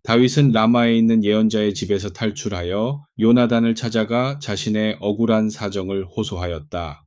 다윗은 라마에 있는 예언자의 집에서 탈출하여 요나단을 찾아가 자신의 억울한 사정을 호소하였다.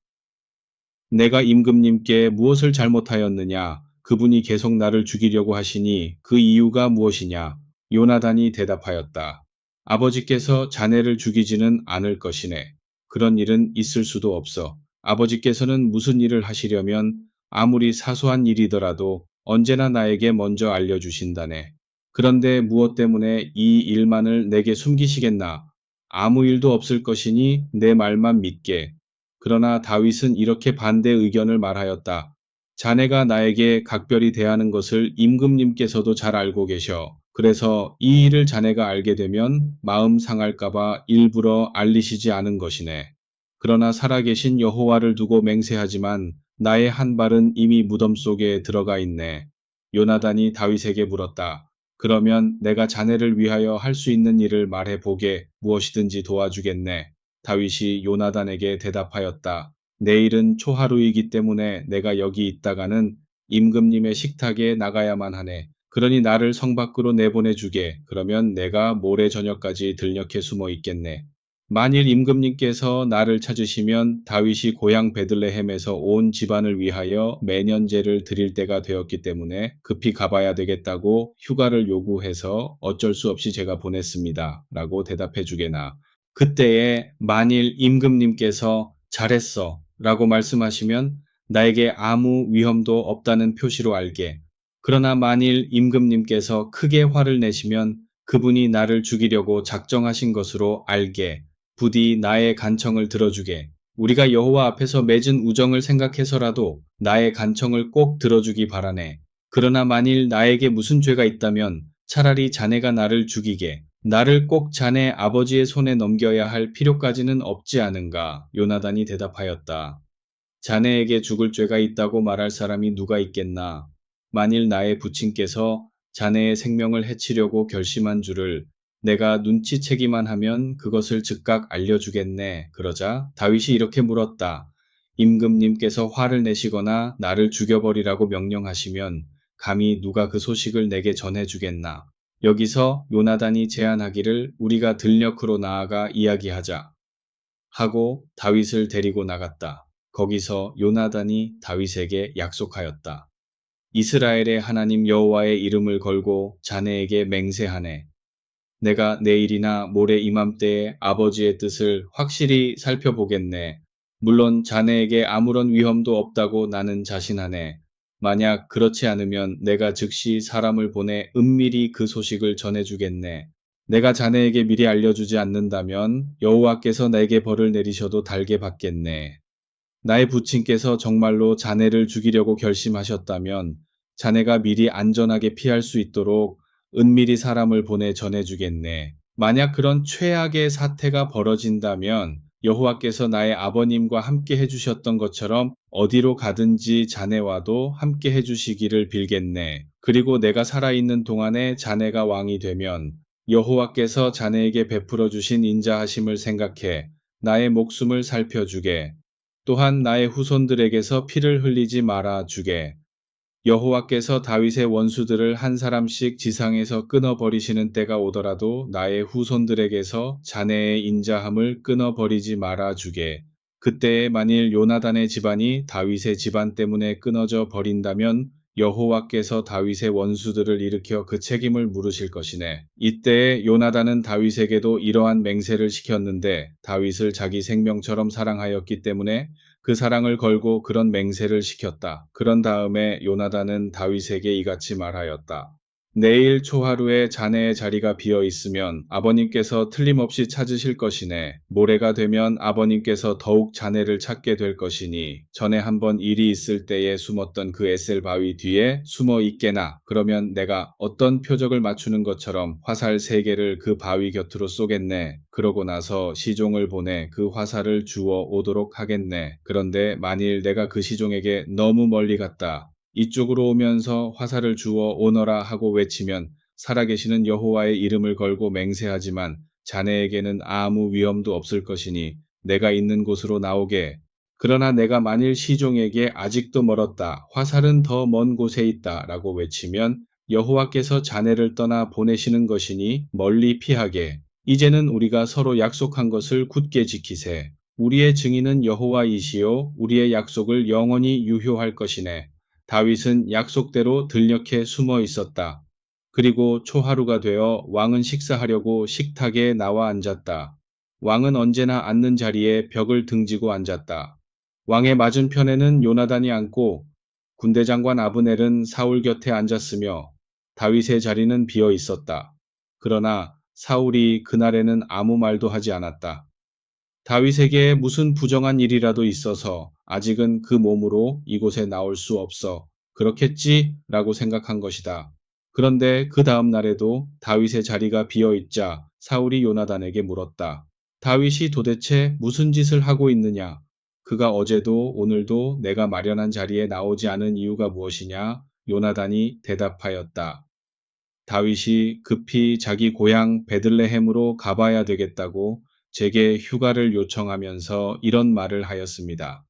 내가 임금님께 무엇을 잘못하였느냐? 그분이 계속 나를 죽이려고 하시니 그 이유가 무엇이냐? 요나단이 대답하였다. 아버지께서 자네를 죽이지는 않을 것이네. 그런 일은 있을 수도 없어. 아버지께서는 무슨 일을 하시려면 아무리 사소한 일이더라도 언제나 나에게 먼저 알려주신다네. 그런데 무엇 때문에 이 일만을 내게 숨기시겠나? 아무 일도 없을 것이니 내 말만 믿게. 그러나 다윗은 이렇게 반대 의견을 말하였다. 자네가 나에게 각별히 대하는 것을 임금님께서도 잘 알고 계셔. 그래서 이 일을 자네가 알게 되면 마음 상할까봐 일부러 알리시지 않은 것이네. 그러나 살아계신 여호와를 두고 맹세하지만 나의 한 발은 이미 무덤 속에 들어가 있네. 요나단이 다윗에게 물었다. 그러면 내가 자네를 위하여 할 수 있는 일을 말해 보게. 무엇이든지 도와주겠네. 다윗이 요나단에게 대답하였다. 내일은 초하루이기 때문에 내가 여기 있다가는 임금님의 식탁에 나가야만 하네. 그러니 나를 성 밖으로 내보내주게. 그러면 내가 모레 저녁까지 들녘에 숨어 있겠네. 만일 임금님께서 나를 찾으시면 다윗이 고향 베들레헴에서 온 집안을 위하여 매년제를 드릴 때가 되었기 때문에 급히 가봐야 되겠다고 휴가를 요구해서 어쩔 수 없이 제가 보냈습니다. 라고 대답해 주게나. 그때에 만일 임금님께서 잘했어 라고 말씀하시면 나에게 아무 위험도 없다는 표시로 알게. 그러나 만일 임금님께서 크게 화를 내시면 그분이 나를 죽이려고 작정하신 것으로 알게. 부디 나의 간청을 들어주게. 우리가 여호와 앞에서 맺은 우정을 생각해서라도 나의 간청을 꼭 들어주기 바라네. 그러나 만일 나에게 무슨 죄가 있다면 차라리 자네가 나를 죽이게. 나를 꼭 자네 아버지의 손에 넘겨야 할 필요까지는 없지 않은가? 요나단이 대답하였다. 자네에게 죽을 죄가 있다고 말할 사람이 누가 있겠나? 만일 나의 부친께서 자네의 생명을 해치려고 결심한 줄을 내가 눈치채기만 하면 그것을 즉각 알려주겠네. 그러자 다윗이 이렇게 물었다. 임금님께서 화를 내시거나 나를 죽여버리라고 명령하시면 감히 누가 그 소식을 내게 전해주겠나? 여기서 요나단이 제안하기를 우리가 들녘으로 나아가 이야기하자 하고 다윗을 데리고 나갔다. 거기서 요나단이 다윗에게 약속하였다. 이스라엘의 하나님 여호와의 이름을 걸고 자네에게 맹세하네. 내가 내일이나 모레 이맘때에 아버지의 뜻을 확실히 살펴보겠네. 물론 자네에게 아무런 위험도 없다고 나는 자신하네. 만약 그렇지 않으면 내가 즉시 사람을 보내 은밀히 그 소식을 전해주겠네. 내가 자네에게 미리 알려주지 않는다면 여호와께서 내게 벌을 내리셔도 달게 받겠네. 나의 부친께서 정말로 자네를 죽이려고 결심하셨다면 자네가 미리 안전하게 피할 수 있도록 은밀히 사람을 보내 전해주겠네. 만약 그런 최악의 사태가 벌어진다면 여호와께서 나의 아버님과 함께 해주셨던 것처럼 어디로 가든지 자네와도 함께 해주시기를 빌겠네. 그리고 내가 살아있는 동안에 자네가 왕이 되면 여호와께서 자네에게 베풀어 주신 인자하심을 생각해 나의 목숨을 살펴주게. 또한 나의 후손들에게서 피를 흘리지 말아 주게. 여호와께서 다윗의 원수들을 한 사람씩 지상에서 끊어버리시는 때가 오더라도 나의 후손들에게서 자네의 인자함을 끊어버리지 말아 주게. 그때에 만일 요나단의 집안이 다윗의 집안 때문에 끊어져 버린다면 여호와께서 다윗의 원수들을 일으켜 그 책임을 물으실 것이네. 이때에 요나단은 다윗에게도 이러한 맹세를 시켰는데 다윗을 자기 생명처럼 사랑하였기 때문에 그 사랑을 걸고 그런 맹세를 시켰다. 그런 다음에 요나단은 다윗에게 이같이 말하였다. 내일 초하루에 자네의 자리가 비어 있으면 아버님께서 틀림없이 찾으실 것이네. 모레가 되면 아버님께서 더욱 자네를 찾게 될 것이니 전에 한번 일이 있을 때에 숨었던 그 에셀 바위 뒤에 숨어 있게나. 그러면 내가 어떤 표적을 맞추는 것처럼 화살 3개를 그 바위 곁으로 쏘겠네. 그러고 나서 시종을 보내 그 화살을 주워 오도록 하겠네. 그런데 만일 내가 그 시종에게 너무 멀리 갔다. 이쪽으로 오면서 화살을 주워 오너라 하고 외치면 살아계시는 여호와의 이름을 걸고 맹세하지만 자네에게는 아무 위험도 없을 것이니 내가 있는 곳으로 나오게. 그러나 내가 만일 시종에게 아직도 멀었다. 화살은 더 먼 곳에 있다. 라고 외치면 여호와께서 자네를 떠나 보내시는 것이니 멀리 피하게. 이제는 우리가 서로 약속한 것을 굳게 지키세. 우리의 증인은 여호와이시요 우리의 약속을 영원히 유효할 것이네. 다윗은 약속대로 들녘에 숨어 있었다. 그리고 초하루가 되어 왕은 식사하려고 식탁에 나와 앉았다. 왕은 언제나 앉는 자리에 벽을 등지고 앉았다. 왕의 맞은편에는 요나단이 앉고 군대 장관 아브넬은 사울 곁에 앉았으며 다윗의 자리는 비어 있었다. 그러나 사울이 그날에는 아무 말도 하지 않았다. 다윗에게 무슨 부정한 일이라도 있어서 아직은 그 몸으로 이곳에 나올 수 없어. 그렇겠지? 라고 생각한 것이다. 그런데 그 다음 날에도 다윗의 자리가 비어 있자 사울이 요나단에게 물었다. 다윗이 도대체 무슨 짓을 하고 있느냐? 그가 어제도 오늘도 내가 마련한 자리에 나오지 않은 이유가 무엇이냐? 요나단이 대답하였다. 다윗이 급히 자기 고향 베들레헴으로 가봐야 되겠다고 제게 휴가를 요청하면서 이런 말을 하였습니다.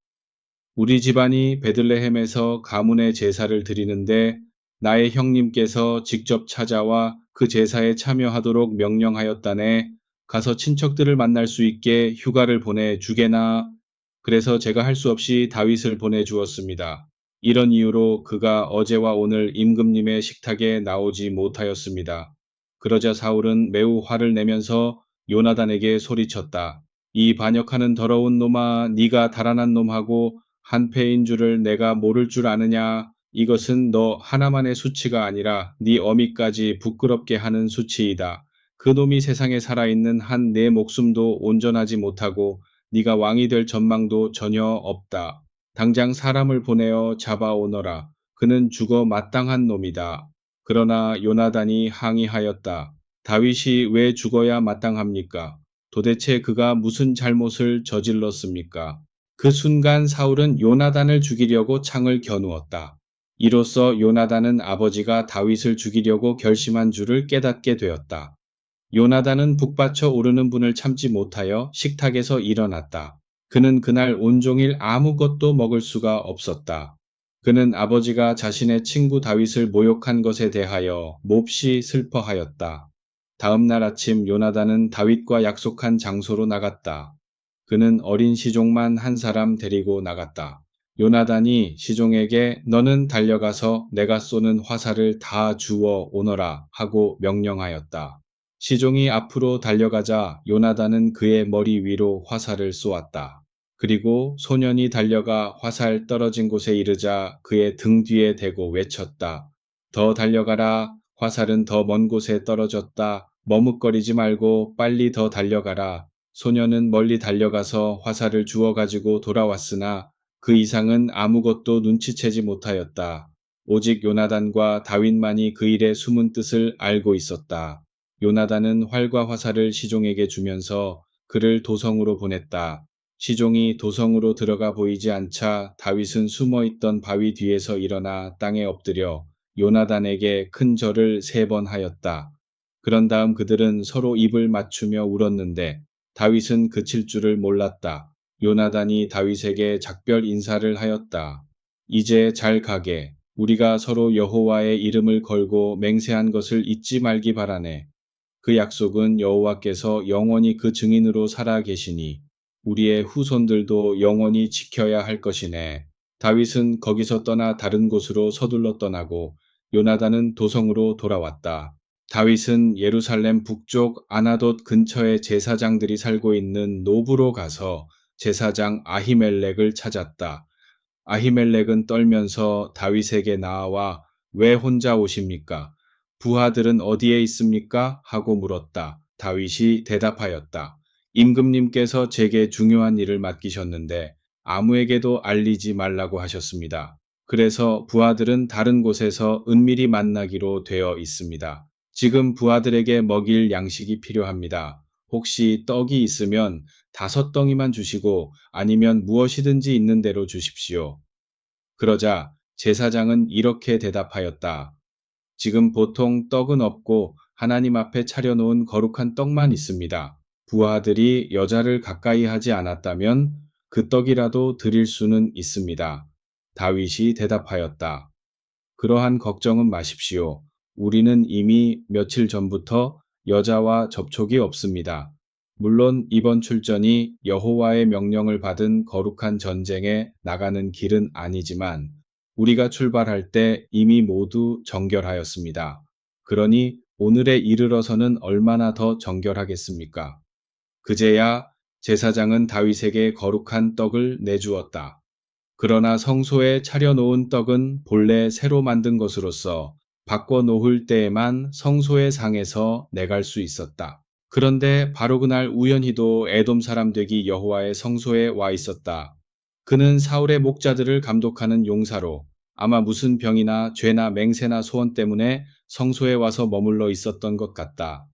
우리 집안이 베들레헴에서 가문의 제사를 드리는데 나의 형님께서 직접 찾아와 그 제사에 참여하도록 명령하였다네. 가서 친척들을 만날 수 있게 휴가를 보내주게나. 그래서 제가 할 수 없이 다윗을 보내주었습니다. 이런 이유로 그가 어제와 오늘 임금님의 식탁에 나오지 못하였습니다. 그러자 사울은 매우 화를 내면서 요나단에게 소리쳤다. 이 반역하는 더러운 놈아, 네가 달아난 놈하고 한패인 줄을 내가 모를 줄 아느냐? 이것은 너 하나만의 수치가 아니라 네 어미까지 부끄럽게 하는 수치이다. 그 놈이 세상에 살아있는 한 내 목숨도 온전하지 못하고 네가 왕이 될 전망도 전혀 없다. 당장 사람을 보내어 잡아오너라. 그는 죽어 마땅한 놈이다. 그러나 요나단이 항의하였다. 다윗이 왜 죽어야 마땅합니까? 도대체 그가 무슨 잘못을 저질렀습니까? 그 순간 사울은 요나단을 죽이려고 창을 겨누었다. 이로써 요나단은 아버지가 다윗을 죽이려고 결심한 줄을 깨닫게 되었다. 요나단은 북받쳐 오르는 분을 참지 못하여 식탁에서 일어났다. 그는 그날 온종일 아무것도 먹을 수가 없었다. 그는 아버지가 자신의 친구 다윗을 모욕한 것에 대하여 몹시 슬퍼하였다. 다음 날 아침 요나단은 다윗과 약속한 장소로 나갔다. 그는 어린 시종만 한 사람 데리고 나갔다. 요나단이 시종에게 너는 달려가서 내가 쏘는 화살을 다 주워 오너라 하고 명령하였다. 시종이 앞으로 달려가자 요나단은 그의 머리 위로 화살을 쏘았다. 그리고 소년이 달려가 화살 떨어진 곳에 이르자 그의 등 뒤에 대고 외쳤다. 더 달려가라. 화살은 더 먼 곳에 떨어졌다. 머뭇거리지 말고 빨리 더 달려가라. 소년은 멀리 달려가서 화살을 주워 가지고 돌아왔으나 그 이상은 아무것도 눈치채지 못하였다. 오직 요나단과 다윗만이 그 일의 숨은 뜻을 알고 있었다. 요나단은 활과 화살을 시종에게 주면서 그를 도성으로 보냈다. 시종이 도성으로 들어가 보이지 않자 다윗은 숨어있던 바위 뒤에서 일어나 땅에 엎드려 요나단에게 큰 절을 3번 하였다. 그런 다음 그들은 서로 입을 맞추며 울었는데 다윗은 그칠 줄을 몰랐다. 요나단이 다윗에게 작별 인사를 하였다. 이제 잘 가게. 우리가 서로 여호와의 이름을 걸고 맹세한 것을 잊지 말기 바라네. 그 약속은 여호와께서 영원히 그 증인으로 살아 계시니 우리의 후손들도 영원히 지켜야 할 것이네. 다윗은 거기서 떠나 다른 곳으로 서둘러 떠나고 요나단은 도성으로 돌아왔다. 다윗은 예루살렘 북쪽 아나돗 근처에 제사장들이 살고 있는 노브로 가서 제사장 아히멜렉을 찾았다. 아히멜렉은 떨면서 다윗에게 나아와 왜 혼자 오십니까? 부하들은 어디에 있습니까? 하고 물었다. 다윗이 대답하였다. 임금님께서 제게 중요한 일을 맡기셨는데 아무에게도 알리지 말라고 하셨습니다. 그래서 부하들은 다른 곳에서 은밀히 만나기로 되어 있습니다. 지금 부하들에게 먹일 양식이 필요합니다. 혹시 떡이 있으면 5덩이만 주시고 아니면 무엇이든지 있는 대로 주십시오. 그러자 제사장은 이렇게 대답하였다. 지금 보통 떡은 없고 하나님 앞에 차려놓은 거룩한 떡만 있습니다. 부하들이 여자를 가까이 하지 않았다면 그 떡이라도 드릴 수는 있습니다. 다윗이 대답하였다. 그러한 걱정은 마십시오. 우리는 이미 며칠 전부터 여자와 접촉이 없습니다. 물론 이번 출전이 여호와의 명령을 받은 거룩한 전쟁에 나가는 길은 아니지만 우리가 출발할 때 이미 모두 정결하였습니다. 그러니 오늘에 이르러서는 얼마나 더 정결하겠습니까? 그제야 제사장은 다윗에게 거룩한 떡을 내주었다. 그러나 성소에 차려놓은 떡은 본래 새로 만든 것으로서 바꿔 놓을 때에만 성소의 상에서 내갈 수 있었다. 그런데 바로 그날 우연히도 에돔 사람 되기 여호와의 성소에 와 있었다. 그는 사울의 목자들을 감독하는 용사로 아마 무슨 병이나 죄나 맹세나 소원 때문에 성소에 와서 머물러 있었던 것 같다.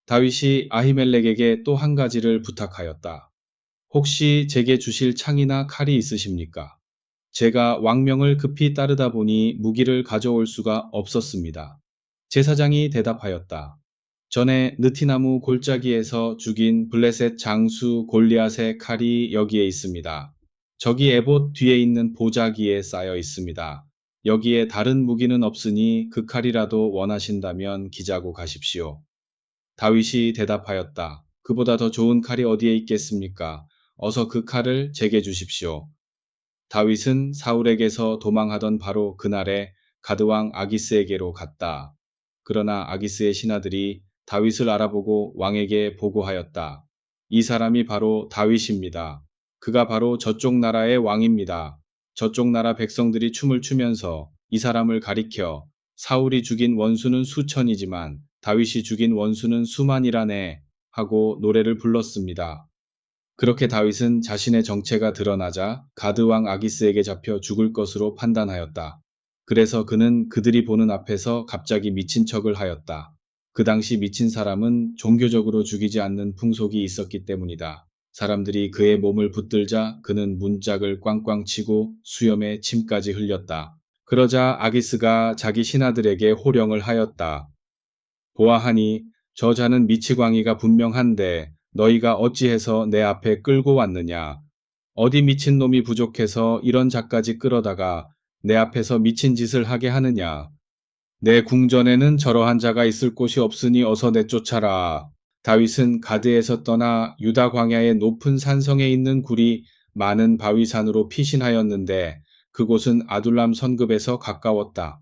다윗이 아히멜렉에게 또 한 가지를 부탁하였다. 혹시 제게 주실 창이나 칼이 있으십니까? 제가 왕명을 급히 따르다 보니 무기를 가져올 수가 없었습니다. 제사장이 대답하였다. 전에 느티나무 골짜기에서 죽인 블레셋 장수 골리앗의 칼이 여기에 있습니다. 저기 에봇 뒤에 있는 보자기에 쌓여 있습니다. 여기에 다른 무기는 없으니 그 칼이라도 원하신다면 기자고 가십시오. 다윗이 대답하였다. 그보다 더 좋은 칼이 어디에 있겠습니까? 어서 그 칼을 제게 주십시오. 다윗은 사울에게서 도망하던 바로 그날에 가드왕 아기스에게로 갔다. 그러나 아기스의 신하들이 다윗을 알아보고 왕에게 보고하였다. 이 사람이 바로 다윗입니다. 그가 바로 저쪽 나라의 왕입니다. 저쪽 나라 백성들이 춤을 추면서 이 사람을 가리켜 사울이 죽인 원수는 수천이지만 다윗이 죽인 원수는 수만이라네 하고 노래를 불렀습니다. 그렇게 다윗은 자신의 정체가 드러나자 가드왕 아기스에게 잡혀 죽을 것으로 판단하였다. 그래서 그는 그들이 보는 앞에서 갑자기 미친 척을 하였다. 그 당시 미친 사람은 종교적으로 죽이지 않는 풍속이 있었기 때문이다. 사람들이 그의 몸을 붙들자 그는 문짝을 꽝꽝 치고 수염에 침까지 흘렸다. 그러자 아기스가 자기 신하들에게 호령을 하였다. 보아하니 저 자는 미치광이가 분명한데 너희가 어찌해서 내 앞에 끌고 왔느냐? 어디 미친 놈이 부족해서 이런 자까지 끌어다가 내 앞에서 미친 짓을 하게 하느냐? 내 궁전에는 저러한 자가 있을 곳이 없으니 어서 내쫓아라. 다윗은 가드에서 떠나 유다 광야의 높은 산성에 있는 굴이 많은 바위산으로 피신하였는데 그곳은 아둘람 선급에서 가까웠다.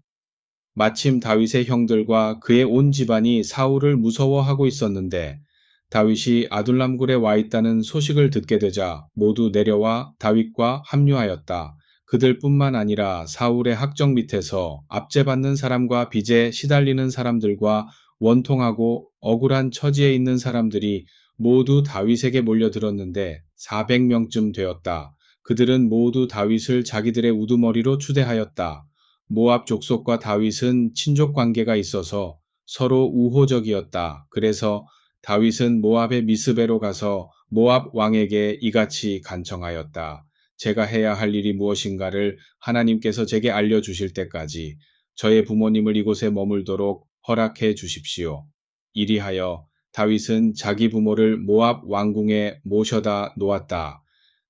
마침 다윗의 형들과 그의 온 집안이 사울을 무서워하고 있었는데 다윗이 아둘람굴에 와 있다는 소식을 듣게 되자 모두 내려와 다윗과 합류하였다. 그들뿐만 아니라 사울의 학정 밑에서 압제받는 사람과 빚에 시달리는 사람들과 원통하고 억울한 처지에 있는 사람들이 모두 다윗에게 몰려들었는데 400명쯤 되었다. 그들은 모두 다윗을 자기들의 우두머리로 추대하였다. 모압 족속과 다윗은 친족 관계가 있어서 서로 우호적이었다. 그래서 다윗은 모압의 미스베로 가서 모압 왕에게 이같이 간청하였다. 제가 해야 할 일이 무엇인가를 하나님께서 제게 알려주실 때까지 저의 부모님을 이곳에 머물도록 허락해 주십시오. 이리하여 다윗은 자기 부모를 모압 왕궁에 모셔다 놓았다.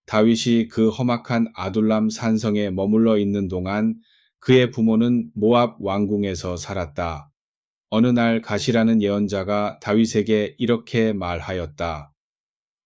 다윗이 그 험악한 아둘람 산성에 머물러 있는 동안 그의 부모는 모압 왕궁에서 살았다. 어느 날 가시라는 예언자가 다윗에게 이렇게 말하였다.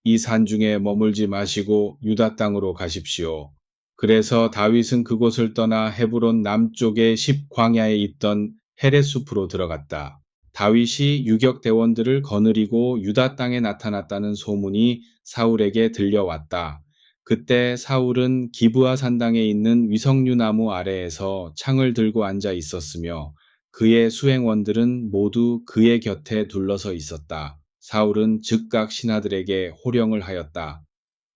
이 산중에 머물지 마시고 유다 땅으로 가십시오. 그래서 다윗은 그곳을 떠나 헤브론 남쪽의 십광야에 있던 헤레숲으로 들어갔다. 다윗이 유격 대원들을 거느리고 유다 땅에 나타났다는 소문이 사울에게 들려왔다. 그때 사울은 기브아 산당에 있는 위성류 나무 아래에서 창을 들고 앉아 있었으며 그의 수행원들은 모두 그의 곁에 둘러서 있었다. 사울은 즉각 신하들에게 호령을 하였다.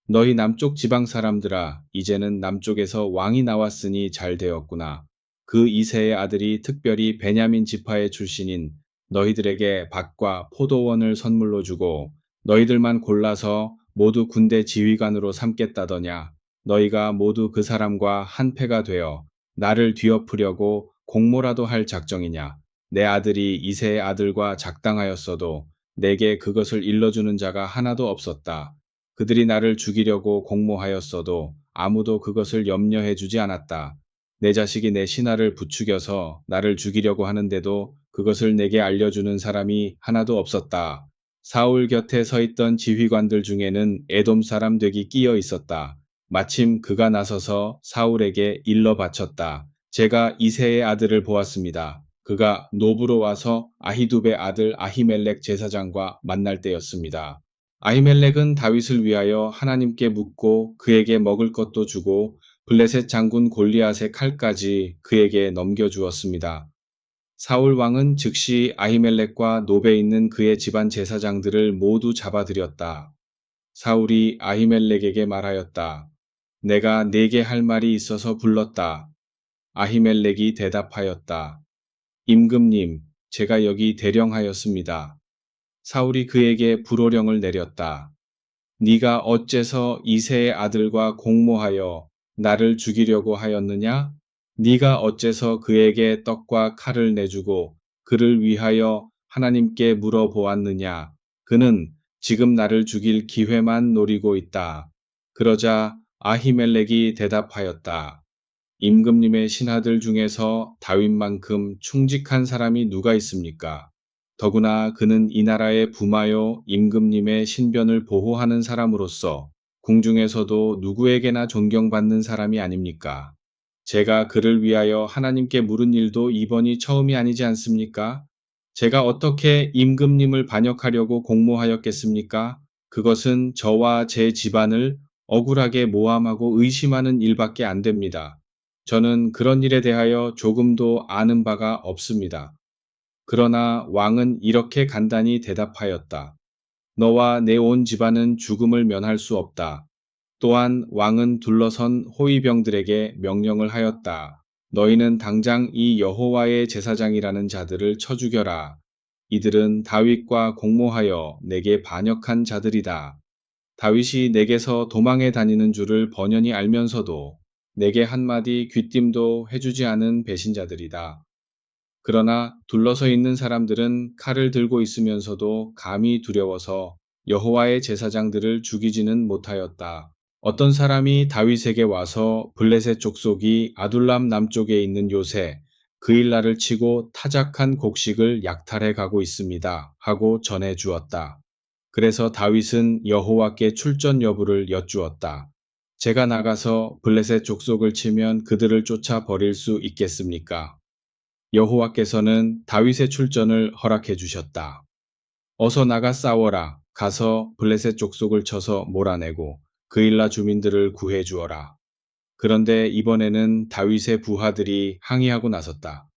너희 남쪽 지방 사람들아, 이제는 남쪽에서 왕이 나왔으니 잘 되었구나. 그 이세의 아들이 특별히 베냐민 지파의 출신인 너희들에게 밭과 포도원을 선물로 주고 너희들만 골라서 모두 군대 지휘관으로 삼겠다더냐. 너희가 모두 그 사람과 한패가 되어 나를 뒤엎으려고 공모라도 할 작정이냐. 내 아들이 이세의 아들과 작당하였어도 내게 그것을 일러주는 자가 하나도 없었다. 그들이 나를 죽이려고 공모하였어도 아무도 그것을 염려해 주지 않았다. 내 자식이 내 신하를 부추겨서 나를 죽이려고 하는데도 그것을 내게 알려주는 사람이 하나도 없었다. 사울 곁에 서 있던 지휘관들 중에는 에돔 사람 덱이 끼어 있었다. 마침 그가 나서서 사울에게 일러 바쳤다. 제가 이새의 아들을 보았습니다. 그가 노브로 와서 아히두베 아들 아히멜렉 제사장과 만날 때였습니다. 아히멜렉은 다윗을 위하여 하나님께 묻고 그에게 먹을 것도 주고 블레셋 장군 골리앗의 칼까지 그에게 넘겨주었습니다. 사울 왕은 즉시 아히멜렉과 노베 있는 그의 집안 제사장들을 모두 잡아들였다. 사울이 아히멜렉에게 말하였다. 내가 네게 할 말이 있어서 불렀다. 아히멜렉이 대답하였다. 임금님, 제가 여기 대령하였습니다. 사울이 그에게 불호령을 내렸다. 네가 어째서 이새의 아들과 공모하여 나를 죽이려고 하였느냐? 네가 어째서 그에게 떡과 칼을 내주고 그를 위하여 하나님께 물어보았느냐? 그는 지금 나를 죽일 기회만 노리고 있다. 그러자 아히멜렉이 대답하였다. 임금님의 신하들 중에서 다윗만큼 충직한 사람이 누가 있습니까? 더구나 그는 이 나라의 부마요 임금님의 신변을 보호하는 사람으로서 궁중에서도 누구에게나 존경받는 사람이 아닙니까? 제가 그를 위하여 하나님께 물은 일도 이번이 처음이 아니지 않습니까? 제가 어떻게 임금님을 반역하려고 공모하였겠습니까? 그것은 저와 제 집안을 억울하게 모함하고 의심하는 일밖에 안 됩니다. 저는 그런 일에 대하여 조금도 아는 바가 없습니다. 그러나 왕은 이렇게 간단히 대답하였다. 너와 내 온 집안은 죽음을 면할 수 없다. 또한 왕은 둘러선 호위병들에게 명령을 하였다. 너희는 당장 이 여호와의 제사장이라는 자들을 쳐 죽여라. 이들은 다윗과 공모하여 내게 반역한 자들이다. 다윗이 내게서 도망해 다니는 줄을 번연히 알면서도 내게 한마디 귀띔도 해주지 않은 배신자들이다. 그러나 둘러서 있는 사람들은 칼을 들고 있으면서도 감히 두려워서 여호와의 제사장들을 죽이지는 못하였다. 어떤 사람이 다윗에게 와서 블레셋 족속이 아둘람 남쪽에 있는 요새 그일라를 치고 타작한 곡식을 약탈해 가고 있습니다. 하고 전해 주었다. 그래서 다윗은 여호와께 출전 여부를 여쭈었다. 제가 나가서 블레셋 족속을 치면 그들을 쫓아 버릴 수 있겠습니까? 여호와께서는 다윗의 출전을 허락해 주셨다. 어서 나가 싸워라. 가서 블레셋 족속을 쳐서 몰아내고 그일라 주민들을 구해 주어라. 그런데 이번에는 다윗의 부하들이 항의하고 나섰다.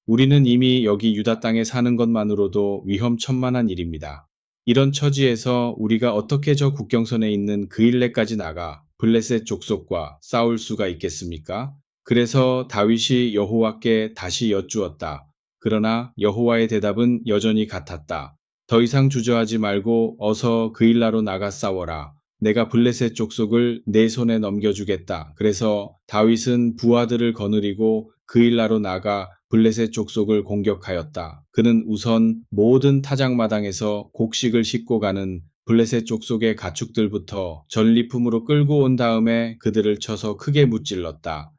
우리는 이미 여기 유다 땅에 사는 것만으로도 위험천만한 일입니다. 이런 처지에서 우리가 어떻게 저 국경선에 있는 그일레까지 나가 블레셋 족속과 싸울 수가 있겠습니까? 그래서 다윗이 여호와께 다시 여쭈었다. 그러나 여호와의 대답은 여전히 같았다. 더 이상 주저하지 말고 어서 그일라로 나가 싸워라. 내가 블레셋 족속을 내 손에 넘겨주겠다. 그래서 다윗은 부하들을 거느리고 그일라로 나가 블레셋 족속을 공격하였다. 그는 우선 모든 타작마당에서 곡식을 싣고 가는 블레셋 족속의 가축들부터 전리품으로 끌고 온 다음에 그들을 쳐서 크게 무찔렀다.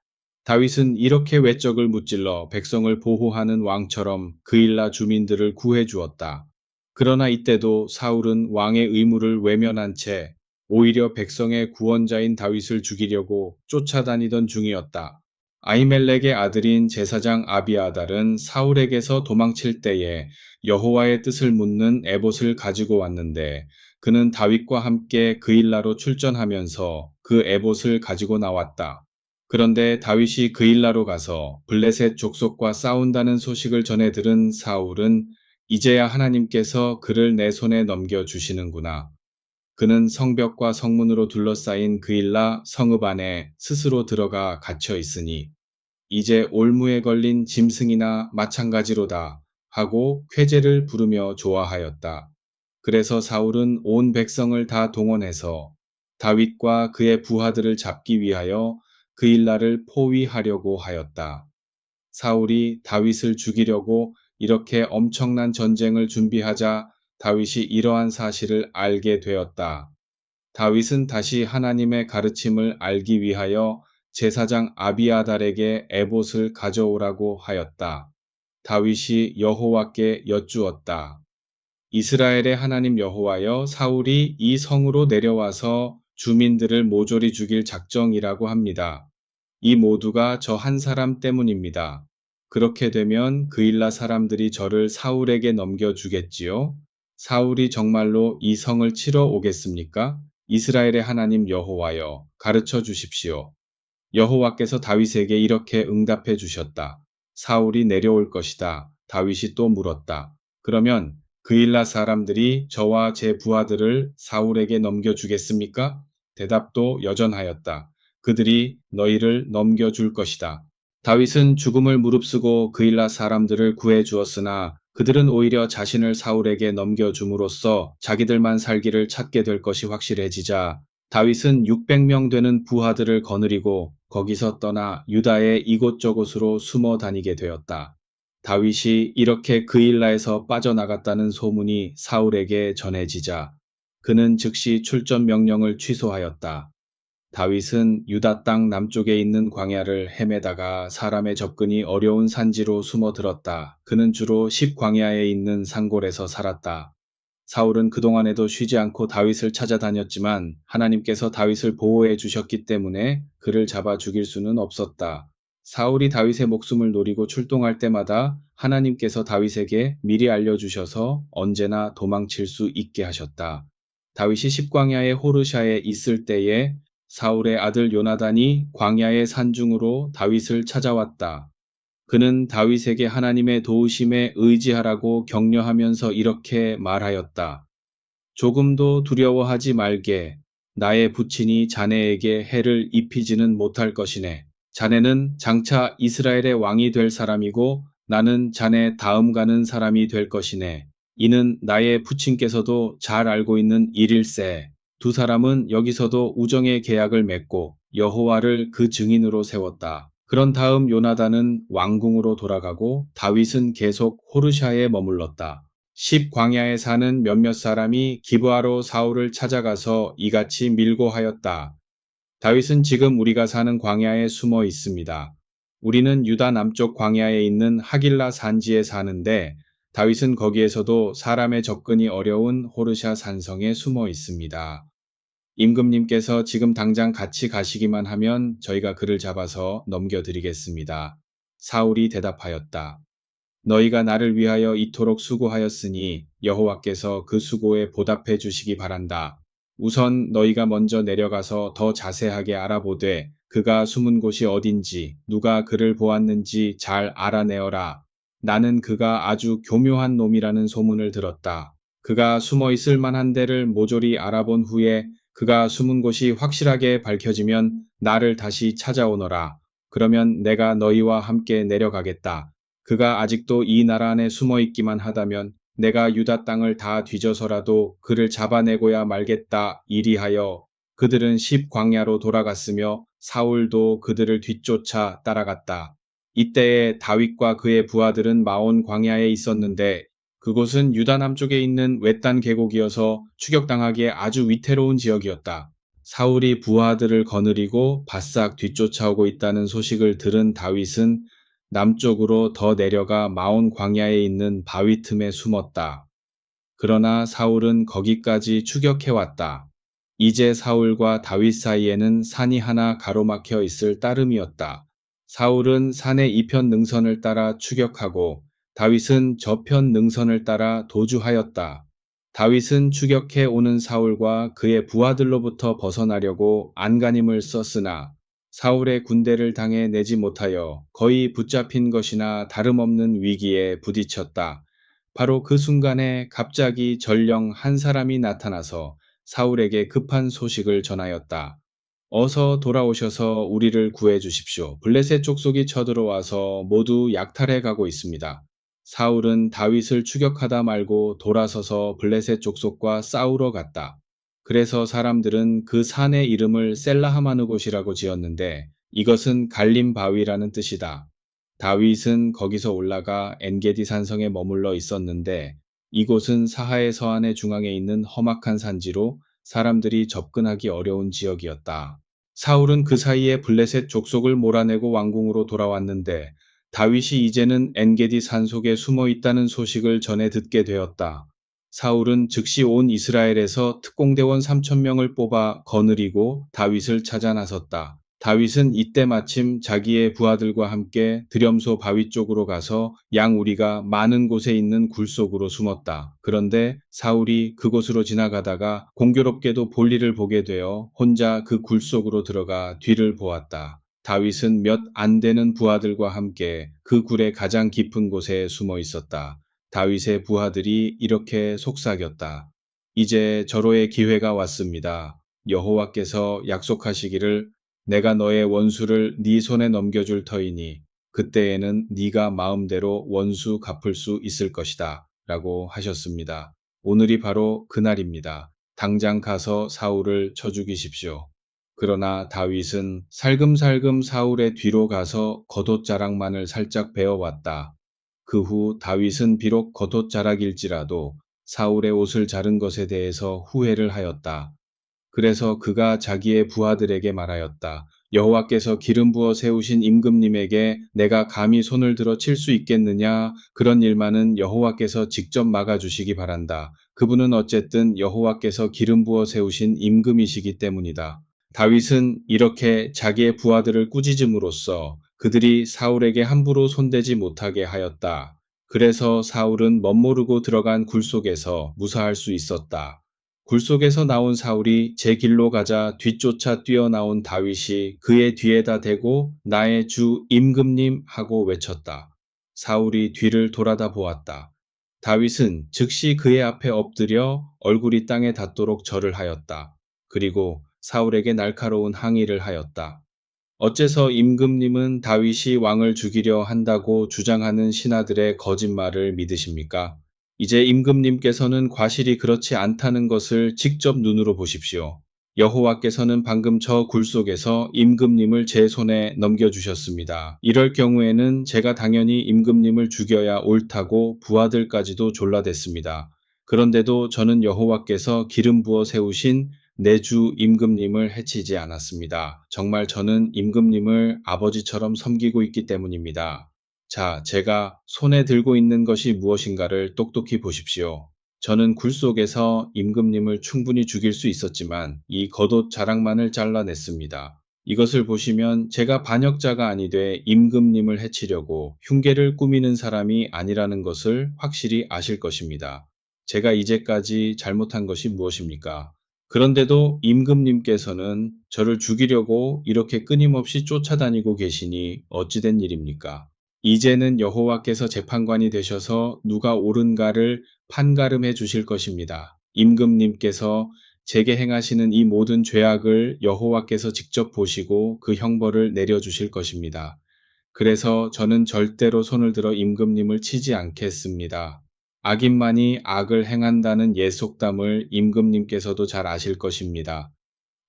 다윗은 이렇게 외적을 무찔러 백성을 보호하는 왕처럼 그일라 주민들을 구해 주었다. 그러나 이때도 사울은 왕의 의무를 외면한 채 오히려 백성의 구원자인 다윗을 죽이려고 쫓아다니던 중이었다. 아히멜렉의 아들인 제사장 아비아달은 사울에게서 도망칠 때에 여호와의 뜻을 묻는 에봇을 가지고 왔는데 그는 다윗과 함께 그일라로 출전하면서 그 에봇을 가지고 나왔다. 그런데 다윗이 그일라로 가서 블레셋 족속과 싸운다는 소식을 전해 들은 사울은 이제야 하나님께서 그를 내 손에 넘겨주시는구나. 그는 성벽과 성문으로 둘러싸인 그일라 성읍 안에 스스로 들어가 갇혀 있으니 이제 올무에 걸린 짐승이나 마찬가지로다 하고 쾌제를 부르며 좋아하였다. 그래서 사울은 온 백성을 다 동원해서 다윗과 그의 부하들을 잡기 위하여 그일라를 포위하려고 하였다. 사울이 다윗을 죽이려고 이렇게 엄청난 전쟁을 준비하자 다윗이 이러한 사실을 알게 되었다. 다윗은 다시 하나님의 가르침을 알기 위하여 제사장 아비아달에게 에봇을 가져오라고 하였다. 다윗이 여호와께 여쭈었다. 이스라엘의 하나님 여호와여, 사울이 이 성으로 내려와서 주민들을 모조리 죽일 작정이라고 합니다. 이 모두가 저 한 사람 때문입니다. 그렇게 되면 그일라 사람들이 저를 사울에게 넘겨주겠지요? 사울이 정말로 이 성을 치러 오겠습니까? 이스라엘의 하나님 여호와여, 가르쳐 주십시오. 여호와께서 다윗에게 이렇게 응답해 주셨다. 사울이 내려올 것이다. 다윗이 또 물었다. 그러면 그일라 사람들이 저와 제 부하들을 사울에게 넘겨주겠습니까? 대답도 여전하였다. 그들이 너희를 넘겨줄 것이다. 다윗은 죽음을 무릅쓰고 그일라 사람들을 구해 주었으나 그들은 오히려 자신을 사울에게 넘겨줌으로써 자기들만 살기를 찾게 될 것이 확실해지자 다윗은 600명 되는 부하들을 거느리고 거기서 떠나 유다의 이곳저곳으로 숨어 다니게 되었다. 다윗이 이렇게 그일라에서 빠져나갔다는 소문이 사울에게 전해지자 그는 즉시 출전 명령을 취소하였다. 다윗은 유다 땅 남쪽에 있는 광야를 헤매다가 사람의 접근이 어려운 산지로 숨어들었다. 그는 주로 십광야에 있는 산골에서 살았다. 사울은 그동안에도 쉬지 않고 다윗을 찾아다녔지만 하나님께서 다윗을 보호해 주셨기 때문에 그를 잡아 죽일 수는 없었다. 사울이 다윗의 목숨을 노리고 출동할 때마다 하나님께서 다윗에게 미리 알려주셔서 언제나 도망칠 수 있게 하셨다. 다윗이 십광야의 호르샤에 있을 때에 사울의 아들 요나단이 광야의 산중으로 다윗을 찾아왔다. 그는 다윗에게 하나님의 도우심에 의지하라고 격려하면서 이렇게 말하였다. 조금도 두려워하지 말게. 나의 부친이 자네에게 해를 입히지는 못할 것이네. 자네는 장차 이스라엘의 왕이 될 사람이고 나는 자네 다음 가는 사람이 될 것이네. 이는 나의 부친께서도 잘 알고 있는 일일세. 두 사람은 여기서도 우정의 계약을 맺고 여호와를 그 증인으로 세웠다. 그런 다음 요나단은 왕궁으로 돌아가고 다윗은 계속 호르샤에 머물렀다. 십광야에 사는 몇몇 사람이 기브아로 사울을 찾아가서 이같이 밀고 하였다. 다윗은 지금 우리가 사는 광야에 숨어 있습니다. 우리는 유다 남쪽 광야에 있는 하길라 산지에 사는데 다윗은 거기에서도 사람의 접근이 어려운 호르샤 산성에 숨어 있습니다. 임금님께서 지금 당장 같이 가시기만 하면 저희가 그를 잡아서 넘겨드리겠습니다. 사울이 대답하였다. 너희가 나를 위하여 이토록 수고하였으니 여호와께서 그 수고에 보답해 주시기 바란다. 우선 너희가 먼저 내려가서 더 자세하게 알아보되 그가 숨은 곳이 어딘지 누가 그를 보았는지 잘 알아내어라. 나는 그가 아주 교묘한 놈이라는 소문을 들었다. 그가 숨어 있을 만한 데를 모조리 알아본 후에 그가 숨은 곳이 확실하게 밝혀지면 나를 다시 찾아오너라. 그러면 내가 너희와 함께 내려가겠다. 그가 아직도 이 나라 안에 숨어 있기만 하다면 내가 유다 땅을 다 뒤져서라도 그를 잡아내고야 말겠다. 이리하여 그들은 십광야로 돌아갔으며 사울도 그들을 뒤쫓아 따라갔다. 이때에 다윗과 그의 부하들은 마온 광야에 있었는데 그곳은 유다 남쪽에 있는 외딴 계곡이어서 추격당하기에 아주 위태로운 지역이었다. 사울이 부하들을 거느리고 바싹 뒤쫓아오고 있다는 소식을 들은 다윗은 남쪽으로 더 내려가 마온 광야에 있는 바위 틈에 숨었다. 그러나 사울은 거기까지 추격해왔다. 이제 사울과 다윗 사이에는 산이 하나 가로막혀 있을 따름이었다. 사울은 산의 이편 능선을 따라 추격하고 다윗은 저편 능선을 따라 도주하였다. 다윗은 추격해 오는 사울과 그의 부하들로부터 벗어나려고 안간힘을 썼으나 사울의 군대를 당해 내지 못하여 거의 붙잡힌 것이나 다름없는 위기에 부딪혔다. 바로 그 순간에 갑자기 전령 한 사람이 나타나서 사울에게 급한 소식을 전하였다. 어서 돌아오셔서 우리를 구해 주십시오. 블레셋 족속이 쳐들어와서 모두 약탈해 가고 있습니다. 사울은 다윗을 추격하다 말고 돌아서서 블레셋 족속과 싸우러 갔다. 그래서 사람들은 그 산의 이름을 셀라하마누곳이라고 지었는데 이것은 갈림 바위라는 뜻이다. 다윗은 거기서 올라가 엔게디 산성에 머물러 있었는데 이곳은 사하의 서안의 중앙에 있는 험악한 산지로 사람들이 접근하기 어려운 지역이었다. 사울은 그 사이에 블레셋 족속을 몰아내고 왕궁으로 돌아왔는데 다윗이 이제는 엔게디 산속에 숨어 있다는 소식을 전해 듣게 되었다. 사울은 즉시 온 이스라엘에서 특공대원 3,000명을 뽑아 거느리고 다윗을 찾아 나섰다. 다윗은 이때 마침 자기의 부하들과 함께 드렴소 바위 쪽으로 가서 양우리가 많은 곳에 있는 굴 속으로 숨었다. 그런데 사울이 그곳으로 지나가다가 공교롭게도 볼일을 보게 되어 혼자 그 굴 속으로 들어가 뒤를 보았다. 다윗은 몇 안 되는 부하들과 함께 그 굴의 가장 깊은 곳에 숨어 있었다. 다윗의 부하들이 이렇게 속삭였다. 이제 절호의 기회가 왔습니다. 여호와께서 약속하시기를 내가 너의 원수를 네 손에 넘겨줄 터이니 그때에는 네가 마음대로 원수 갚을 수 있을 것이다. 라고 하셨습니다. 오늘이 바로 그날입니다. 당장 가서 사울을 쳐 죽이십시오. 그러나 다윗은 살금살금 사울의 뒤로 가서 겉옷자락만을 살짝 베어왔다. 그 후 다윗은 비록 겉옷자락일지라도 사울의 옷을 자른 것에 대해서 후회를 하였다. 그래서 그가 자기의 부하들에게 말하였다. 여호와께서 기름 부어 세우신 임금님에게 내가 감히 손을 들어 칠 수 있겠느냐? 그런 일만은 여호와께서 직접 막아주시기 바란다. 그분은 어쨌든 여호와께서 기름 부어 세우신 임금이시기 때문이다. 다윗은 이렇게 자기의 부하들을 꾸짖음으로써 그들이 사울에게 함부로 손대지 못하게 하였다. 그래서 사울은 멋모르고 들어간 굴 속에서 무사할 수 있었다. 굴 속에서 나온 사울이 제 길로 가자 뒤쫓아 뛰어나온 다윗이 그의 뒤에다 대고 나의 주 임금님 하고 외쳤다. 사울이 뒤를 돌아다 보았다. 다윗은 즉시 그의 앞에 엎드려 얼굴이 땅에 닿도록 절을 하였다. 그리고 사울에게 날카로운 항의를 하였다. 어째서 임금님은 다윗이 왕을 죽이려 한다고 주장하는 신하들의 거짓말을 믿으십니까? 이제 임금님께서는 과실이 그렇지 않다는 것을 직접 눈으로 보십시오. 여호와께서는 방금 저 굴 속에서 임금님을 제 손에 넘겨주셨습니다. 이럴 경우에는 제가 당연히 임금님을 죽여야 옳다고 부하들까지도 졸라댔습니다. 그런데도 저는 여호와께서 기름 부어 세우신 내 주 임금님을 해치지 않았습니다. 정말 저는 임금님을 아버지처럼 섬기고 있기 때문입니다. 자, 제가 손에 들고 있는 것이 무엇인가를 똑똑히 보십시오. 저는 굴 속에서 임금님을 충분히 죽일 수 있었지만 이 겉옷 자락만을 잘라냈습니다. 이것을 보시면 제가 반역자가 아니되 임금님을 해치려고 흉계를 꾸미는 사람이 아니라는 것을 확실히 아실 것입니다. 제가 이제까지 잘못한 것이 무엇입니까? 그런데도 임금님께서는 저를 죽이려고 이렇게 끊임없이 쫓아다니고 계시니 어찌된 일입니까? 이제는 여호와께서 재판관이 되셔서 누가 옳은가를 판가름해 주실 것입니다. 임금님께서 제게 행하시는 이 모든 죄악을 여호와께서 직접 보시고 그 형벌을 내려주실 것입니다. 그래서 저는 절대로 손을 들어 임금님을 치지 않겠습니다. 악인만이 악을 행한다는 예속담을 임금님께서도 잘 아실 것입니다.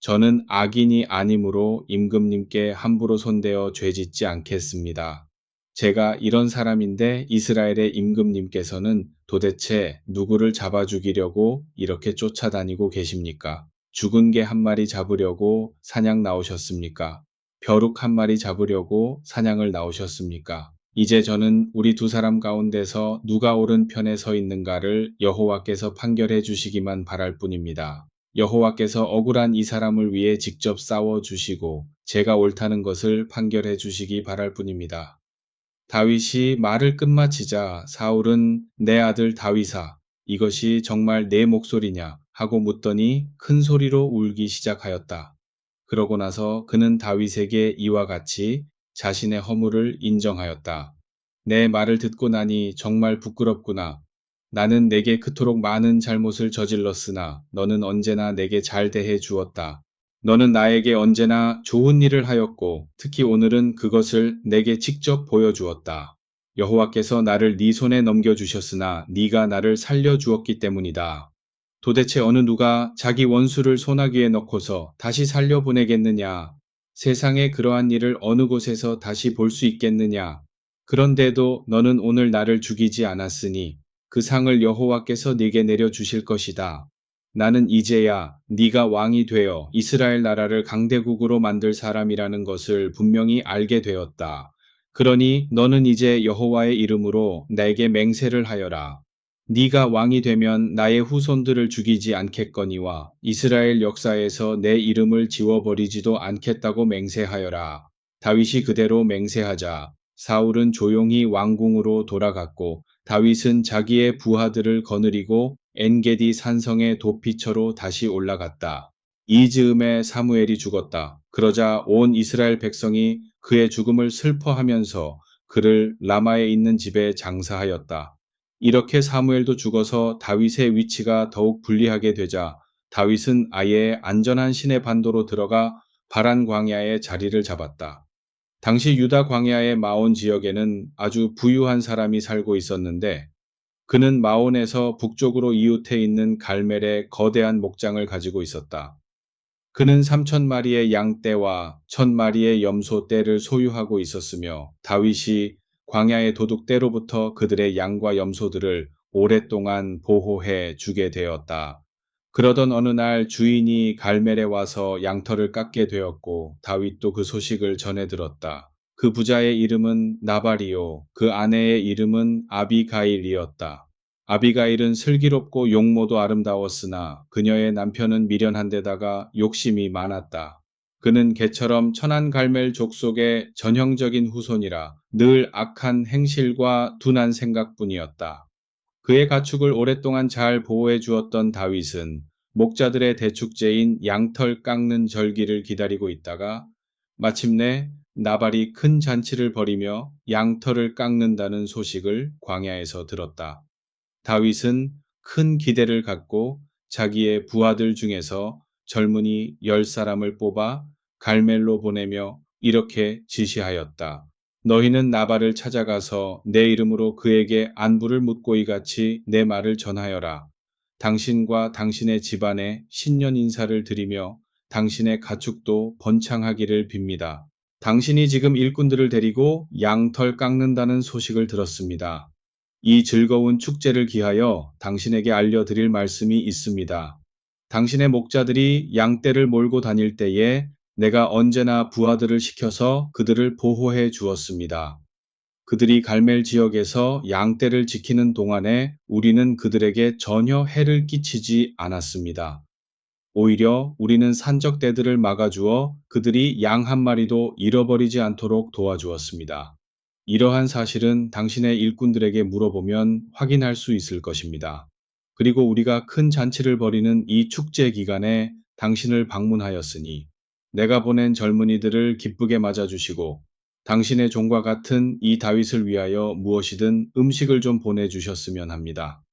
저는 악인이 아니므로 임금님께 함부로 손대어 죄짓지 않겠습니다. 제가 이런 사람인데 이스라엘의 임금님께서는 도대체 누구를 잡아 죽이려고 이렇게 쫓아다니고 계십니까? 죽은 개 한 마리 잡으려고 사냥 나오셨습니까? 벼룩 한 마리 잡으려고 사냥을 나오셨습니까? 이제 저는 우리 두 사람 가운데서 누가 옳은 편에 서 있는가를 여호와께서 판결해 주시기만 바랄 뿐입니다. 여호와께서 억울한 이 사람을 위해 직접 싸워 주시고 제가 옳다는 것을 판결해 주시기 바랄 뿐입니다. 다윗이 말을 끝마치자 사울은 내 아들 다윗아, 이것이 정말 내 목소리냐 하고 묻더니 큰 소리로 울기 시작하였다. 그러고 나서 그는 다윗에게 이와 같이 자신의 허물을 인정하였다. 내 말을 듣고 나니 정말 부끄럽구나. 나는 내게 그토록 많은 잘못을 저질렀으나 너는 언제나 내게 잘 대해 주었다. 너는 나에게 언제나 좋은 일을 하였고 특히 오늘은 그것을 내게 직접 보여주었다. 여호와께서 나를 네 손에 넘겨주셨으나 네가 나를 살려주었기 때문이다. 도대체 어느 누가 자기 원수를 소나기에 넣고서 다시 살려보내겠느냐? 세상에 그러한 일을 어느 곳에서 다시 볼 수 있겠느냐? 그런데도 너는 오늘 나를 죽이지 않았으니 그 상을 여호와께서 네게 내려주실 것이다. 나는 이제야 네가 왕이 되어 이스라엘 나라를 강대국으로 만들 사람이라는 것을 분명히 알게 되었다. 그러니 너는 이제 여호와의 이름으로 내게 맹세를 하여라. 네가 왕이 되면 나의 후손들을 죽이지 않겠거니와 이스라엘 역사에서 내 이름을 지워버리지도 않겠다고 맹세하여라. 다윗이 그대로 맹세하자 사울은 조용히 왕궁으로 돌아갔고 다윗은 자기의 부하들을 거느리고 엔게디 산성의 도피처로 다시 올라갔다. 이 즈음에 사무엘이 죽었다. 그러자 온 이스라엘 백성이 그의 죽음을 슬퍼하면서 그를 라마에 있는 집에 장사하였다. 이렇게 사무엘도 죽어서 다윗의 위치가 더욱 불리하게 되자 다윗은 아예 안전한 시내 반도로 들어가 바란 광야에 자리를 잡았다. 당시 유다 광야의 마온 지역에는 아주 부유한 사람이 살고 있었는데 그는 마온에서 북쪽으로 이웃해 있는 갈멜의 거대한 목장을 가지고 있었다. 그는 3,000마리의 양떼와 1,000마리의 염소떼를 소유하고 있었으며 다윗이 광야의 도둑떼로부터 그들의 양과 염소들을 오랫동안 보호해 주게 되었다. 그러던 어느 날 주인이 갈멜에 와서 양털을 깎게 되었고 다윗도 그 소식을 전해 들었다. 그 부자의 이름은 나발이요 그 아내의 이름은 아비가일이었다. 아비가일은 슬기롭고 용모도 아름다웠으나 그녀의 남편은 미련한 데다가 욕심이 많았다. 그는 개처럼 천한 갈멜 족속의 전형적인 후손이라 늘 악한 행실과 둔한 생각뿐이었다. 그의 가축을 오랫동안 잘 보호해 주었던 다윗은 목자들의 대축제인 양털 깎는 절기를 기다리고 있다가 마침내 나발이 큰 잔치를 벌이며 양털을 깎는다는 소식을 광야에서 들었다. 다윗은 큰 기대를 갖고 자기의 부하들 중에서 젊은이 10사람을 뽑아 갈멜로 보내며 이렇게 지시하였다. 너희는 나발을 찾아가서 내 이름으로 그에게 안부를 묻고 이같이 내 말을 전하여라. 당신과 당신의 집안에 신년 인사를 드리며 당신의 가축도 번창하기를 빕니다. 당신이 지금 일꾼들을 데리고 양털 깎는다는 소식을 들었습니다. 이 즐거운 축제를 기하여 당신에게 알려드릴 말씀이 있습니다. 당신의 목자들이 양떼를 몰고 다닐 때에 내가 언제나 부하들을 시켜서 그들을 보호해 주었습니다. 그들이 갈멜 지역에서 양떼를 지키는 동안에 우리는 그들에게 전혀 해를 끼치지 않았습니다. 오히려 우리는 산적떼들을 막아주어 그들이 양 한 마리도 잃어버리지 않도록 도와주었습니다. 이러한 사실은 당신의 일꾼들에게 물어보면 확인할 수 있을 것입니다. 그리고 우리가 큰 잔치를 벌이는 이 축제 기간에 당신을 방문하였으니 내가 보낸 젊은이들을 기쁘게 맞아주시고 당신의 종과 같은 이 다윗을 위하여 무엇이든 음식을 좀 보내주셨으면 합니다.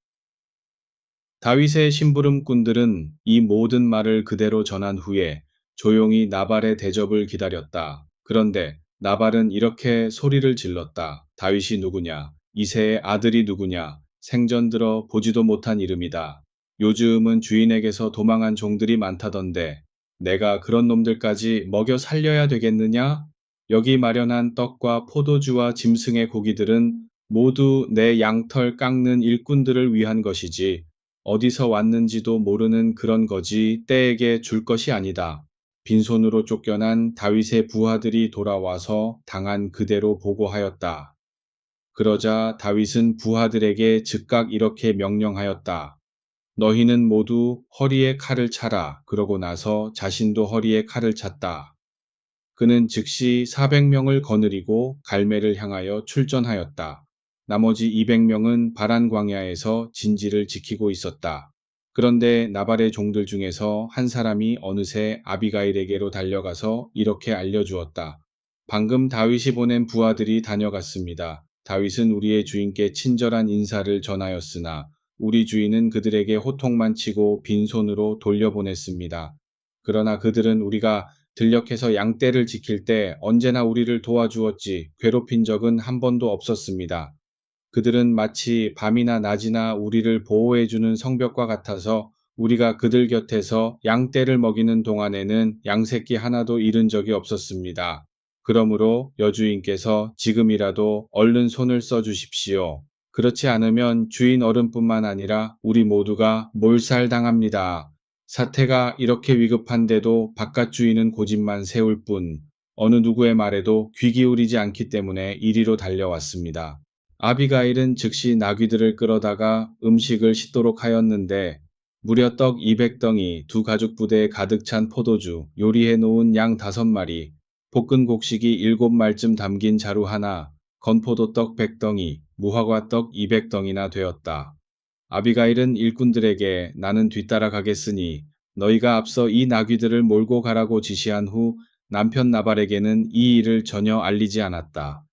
다윗의 심부름꾼들은 이 모든 말을 그대로 전한 후에 조용히 나발의 대접을 기다렸다. 그런데 나발은 이렇게 소리를 질렀다. 다윗이 누구냐? 이새의 아들이 누구냐? 생전 들어 보지도 못한 이름이다. 요즘은 주인에게서 도망한 종들이 많다던데 내가 그런 놈들까지 먹여 살려야 되겠느냐? 여기 마련한 떡과 포도주와 짐승의 고기들은 모두 내 양털 깎는 일꾼들을 위한 것이지 어디서 왔는지도 모르는 그런 거지 떼에게 줄 것이 아니다. 빈손으로 쫓겨난 다윗의 부하들이 돌아와서 당한 그대로 보고하였다. 그러자 다윗은 부하들에게 즉각 이렇게 명령하였다. 너희는 모두 허리에 칼을 차라. 그러고 나서 자신도 허리에 칼을 찼다. 그는 즉시 400명을 거느리고 갈멜을 향하여 출전하였다. 나머지 200명은 바란 광야에서 진지를 지키고 있었다. 그런데 나발의 종들 중에서 한 사람이 어느새 아비가일에게로 달려가서 이렇게 알려주었다. 방금 다윗이 보낸 부하들이 다녀갔습니다. 다윗은 우리의 주인께 친절한 인사를 전하였으나 우리 주인은 그들에게 호통만 치고 빈손으로 돌려보냈습니다. 그러나 그들은 우리가 들녘에서 양떼를 지킬 때 언제나 우리를 도와주었지 괴롭힌 적은 한 번도 없었습니다. 그들은 마치 밤이나 낮이나 우리를 보호해주는 성벽과 같아서 우리가 그들 곁에서 양떼를 먹이는 동안에는 양새끼 하나도 잃은 적이 없었습니다. 그러므로 여주인께서 지금이라도 얼른 손을 써주십시오. 그렇지 않으면 주인 어른뿐만 아니라 우리 모두가 몰살당합니다. 사태가 이렇게 위급한데도 바깥 주인은 고집만 세울 뿐 어느 누구의 말에도 귀 기울이지 않기 때문에 이리로 달려왔습니다. 아비가일은 즉시 나귀들을 끌어다가 음식을 싣도록 하였는데 무려 떡 200덩이, 두 가죽 부대에 가득 찬 포도주, 요리해 놓은 양 5마리, 볶은 곡식이 7말쯤 담긴 자루 하나, 건포도떡 100덩이, 무화과떡 200덩이나 되었다. 아비가일은 일꾼들에게 나는 뒤따라 가겠으니 너희가 앞서 이 나귀들을 몰고 가라고 지시한 후 남편 나발에게는 이 일을 전혀 알리지 않았다.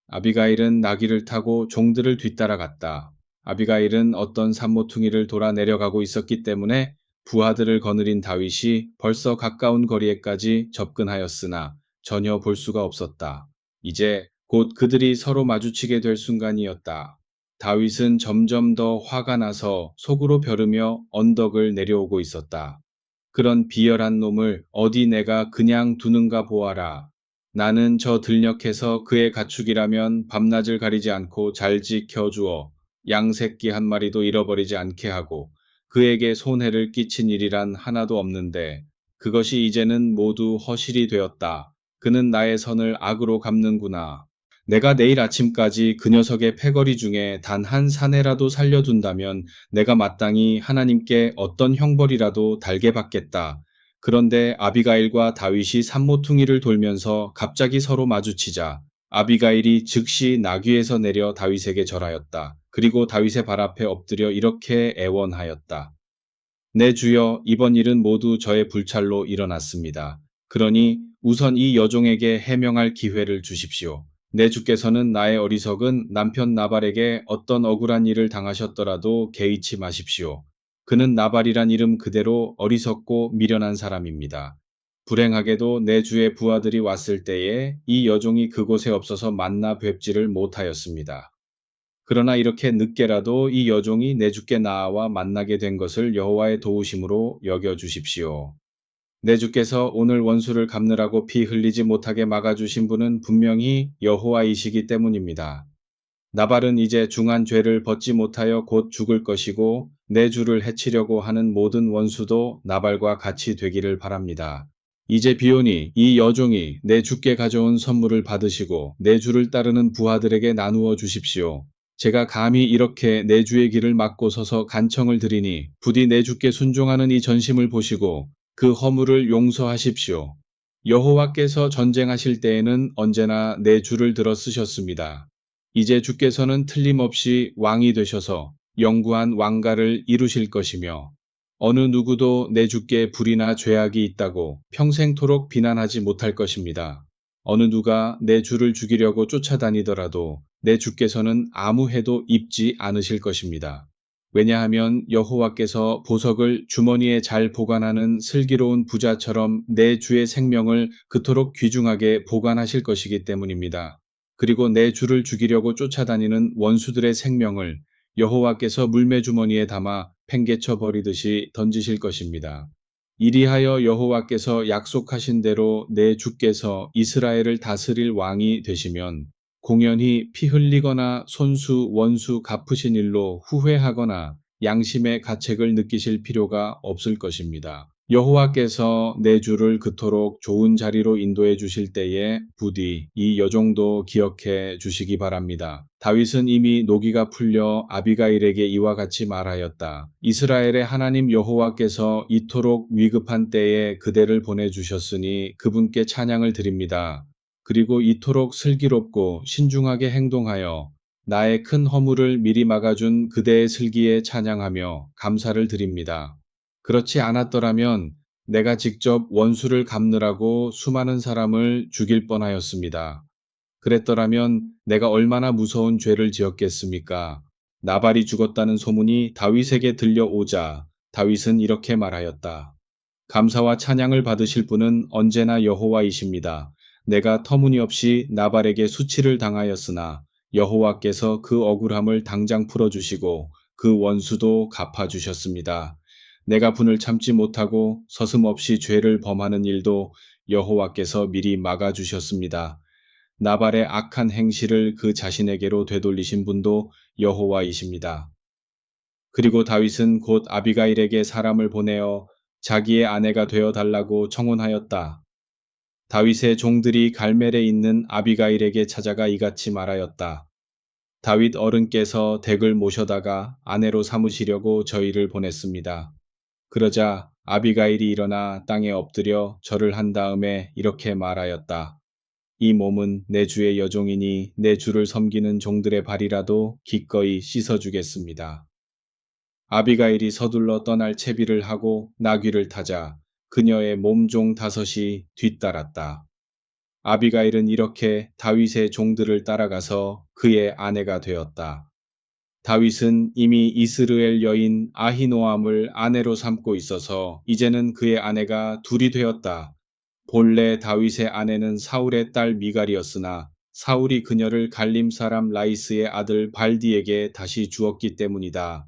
아비가일은 나귀를 타고 종들을 뒤따라갔다. 아비가일은 어떤 산모퉁이를 돌아 내려가고 있었기 때문에 부하들을 거느린 다윗이 벌써 가까운 거리에까지 접근하였으나 전혀 볼 수가 없었다. 이제 곧 그들이 서로 마주치게 될 순간이었다. 다윗은 점점 더 화가 나서 속으로 벼르며 언덕을 내려오고 있었다. 그런 비열한 놈을 어디 내가 그냥 두는가 보아라. 나는 저 들녘에서 그의 가축이라면 밤낮을 가리지 않고 잘 지켜주어 양새끼 한 마리도 잃어버리지 않게 하고 그에게 손해를 끼친 일이란 하나도 없는데 그것이 이제는 모두 허실이 되었다. 그는 나의 선을 악으로 갚는구나. 내가 내일 아침까지 그 녀석의 패거리 중에 단 한 사내라도 살려둔다면 내가 마땅히 하나님께 어떤 형벌이라도 달게 받겠다. 그런데 아비가일과 다윗이 산모퉁이를 돌면서 갑자기 서로 마주치자 아비가일이 즉시 나귀에서 내려 다윗에게 절하였다. 그리고 다윗의 발 앞에 엎드려 이렇게 애원하였다. 내 주여, 이번 일은 모두 저의 불찰로 일어났습니다. 그러니 우선 이 여종에게 해명할 기회를 주십시오. 내 주께서는 나의 어리석은 남편 나발에게 어떤 억울한 일을 당하셨더라도 개의치 마십시오. 그는 나발이란 이름 그대로 어리석고 미련한 사람입니다. 불행하게도 내 주의 부하들이 왔을 때에 이 여종이 그곳에 없어서 만나 뵙지를 못하였습니다. 그러나 이렇게 늦게라도 이 여종이 내 주께 나와 만나게 된 것을 여호와의 도우심으로 여겨 주십시오. 내 주께서 오늘 원수를 갚느라고 피 흘리지 못하게 막아주신 분은 분명히 여호와이시기 때문입니다. 나발은 이제 중한 죄를 벗지 못하여 곧 죽을 것이고 내 주를 해치려고 하는 모든 원수도 나발과 같이 되기를 바랍니다. 이제 비오니 이 여종이 내 주께 가져온 선물을 받으시고 내 주를 따르는 부하들에게 나누어 주십시오. 제가 감히 이렇게 내 주의 길을 막고 서서 간청을 드리니 부디 내 주께 순종하는 이 전심을 보시고 그 허물을 용서하십시오. 여호와께서 전쟁하실 때에는 언제나 내 주를 들어 쓰셨습니다. 이제 주께서는 틀림없이 왕이 되셔서 영구한 왕가를 이루실 것이며 어느 누구도 내 주께 불의나 죄악이 있다고 평생토록 비난하지 못할 것입니다. 어느 누가 내 주를 죽이려고 쫓아다니더라도 내 주께서는 아무 해도 입지 않으실 것입니다. 왜냐하면 여호와께서 보석을 주머니에 잘 보관하는 슬기로운 부자처럼 내 주의 생명을 그토록 귀중하게 보관하실 것이기 때문입니다. 그리고 내 주를 죽이려고 쫓아다니는 원수들의 생명을 여호와께서 물매주머니에 담아 팽개쳐 버리듯이 던지실 것입니다. 이리하여 여호와께서 약속하신 대로 내 주께서 이스라엘을 다스릴 왕이 되시면 공연히 피 흘리거나 손수 원수 갚으신 일로 후회하거나 양심의 가책을 느끼실 필요가 없을 것입니다. 여호와께서 내 주를 그토록 좋은 자리로 인도해 주실 때에 부디 이 여종도 기억해 주시기 바랍니다. 다윗은 이미 노기가 풀려 아비가일에게 이와 같이 말하였다. 이스라엘의 하나님 여호와께서 이토록 위급한 때에 그대를 보내주셨으니 그분께 찬양을 드립니다. 그리고 이토록 슬기롭고 신중하게 행동하여 나의 큰 허물을 미리 막아준 그대의 슬기에 찬양하며 감사를 드립니다. 그렇지 않았더라면 내가 직접 원수를 갚느라고 수많은 사람을 죽일 뻔하였습니다. 그랬더라면 내가 얼마나 무서운 죄를 지었겠습니까? 나발이 죽었다는 소문이 다윗에게 들려오자 다윗은 이렇게 말하였다. 감사와 찬양을 받으실 분은 언제나 여호와이십니다. 내가 터무니없이 나발에게 수치를 당하였으나 여호와께서 그 억울함을 당장 풀어주시고 그 원수도 갚아주셨습니다. 내가 분을 참지 못하고 서슴없이 죄를 범하는 일도 여호와께서 미리 막아주셨습니다. 나발의 악한 행실을 그 자신에게로 되돌리신 분도 여호와이십니다. 그리고 다윗은 곧 아비가일에게 사람을 보내어 자기의 아내가 되어 달라고 청혼하였다. 다윗의 종들이 갈멜에 있는 아비가일에게 찾아가 이같이 말하였다. 다윗 어른께서 댁을 모셔다가 아내로 삼으시려고 저희를 보냈습니다. 그러자 아비가일이 일어나 땅에 엎드려 절을 한 다음에 이렇게 말하였다. 이 몸은 내 주의 여종이니 내 주를 섬기는 종들의 발이라도 기꺼이 씻어주겠습니다. 아비가일이 서둘러 떠날 채비를 하고 나귀를 타자 그녀의 몸종 5이 뒤따랐다. 아비가일은 이렇게 다윗의 종들을 따라가서 그의 아내가 되었다. 다윗은 이미 이스라엘 여인 아히노암을 아내로 삼고 있어서 이제는 그의 아내가 둘이 되었다. 본래 다윗의 아내는 사울의 딸 미갈이었으나 사울이 그녀를 갈림 사람 라이스의 아들 발디에게 다시 주었기 때문이다.